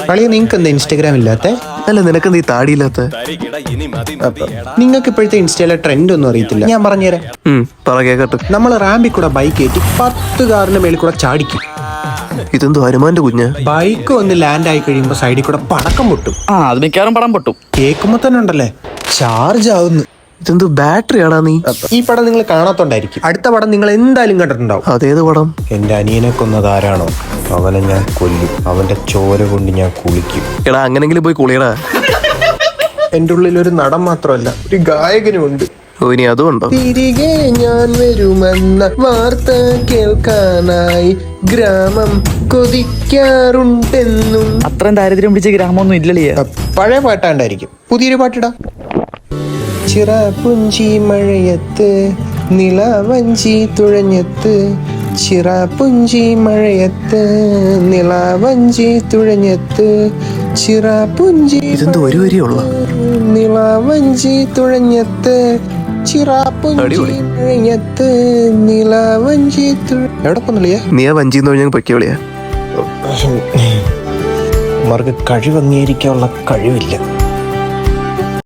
കളിയ നിങ്ങൾക്ക് എന്താ ഇൻസ്റ്റാഗ്രാം ഇല്ലാത്ത? അല്ല നിനക്ക് നീ താടിയില്ലാത്ത? നിങ്ങൾക്ക് ഇപ്പോഴത്തെ ഇൻസ്റ്റയിലെ ട്രെൻഡ് ഒന്നും അറിയത്തില്ല. ഞാൻ പറഞ്ഞുതരാം. പറ കേക്കട്ടെ. നമ്മൾ റാമ്പിൽ കൂടെ ബൈക്ക് കയറ്റി 10 കാറിന്റെ മേളിൽ കൂടെ ചാടിക്കും. ഇതെന്തോ ഹനുമാന്റെ കുഞ്ഞ്. ബൈക്ക് ഒന്ന് ലാൻഡ് ആയി കഴിയുമ്പോ സൈഡിൽ കൂടെ പടക്കം പൊട്ടും. അത് മിക്കവാറും പടം പൊട്ടും. കേൾക്കുമ്പോ തന്നെ ഉണ്ടല്ലേ ചാർജ് ആവുന്നു. ഇതെന്തോ ബാറ്ററി ആടാ നീ. ഈ പടം നിങ്ങൾ കാണാത്തോണ്ടായിരിക്കും. അടുത്ത പടം നിങ്ങൾ എന്തായാലും കണ്ടിട്ടുണ്ടാവും. അതേത് പടം? എന്റെ അനിയനെ കൊന്നത് ആരാണോ അവനെ ഞാൻ കൊല്ലും. അവന്റെ ചോര കൊണ്ട് ഞാൻ കുളിക്കും. എടാ അങ്ങനെങ്കിലും പോയി കുളിയടാ. എന്റെ ഉള്ളിൽ ഒരു നടൻ മാത്രമല്ല, ഒരു ഗായകനുമുണ്ട്. ഓ ഇനി അതുകൊണ്ടോ? തിരികെ ഞാൻ വരുമെന്ന വാർത്ത കേൾക്കാനായി ഗ്രാമം കൊതിക്കാറുണ്ടെന്നും. അത്രയും ദാരിദ്ര്യം പിടിച്ച ഗ്രാമമൊന്നും ഇല്ലല്ലേ. പഴയ പാട്ടാണ്ടായിരിക്കും. പുതിയൊരു പാട്ടിടാം. ചിറപുഞ്ചി മഴയത്ത് നിലവഞ്ചി തുഴഞ്ഞത്ത്, ചിറപുഞ്ചി മഴയത്ത് നിലവഞ്ചി തുഴഞ്ഞത്ത്, ചിറപുഞ്ചി ഇതെന്തോ ഒരു വരിയുള്ള നിലവഞ്ചി തുഴഞ്ഞത്ത്, ചിറപുഞ്ചി മഴയത്ത് നിലവഞ്ചി എവിടെ പോന്നില്ല. നീ ആ വഞ്ചിന്ന് പറഞ്ഞാൽ പൊക്കിയോളിയാ. അവർക്ക് കഴിവ് അംഗീകരിക്കാനുള്ള കഴിവില്ല.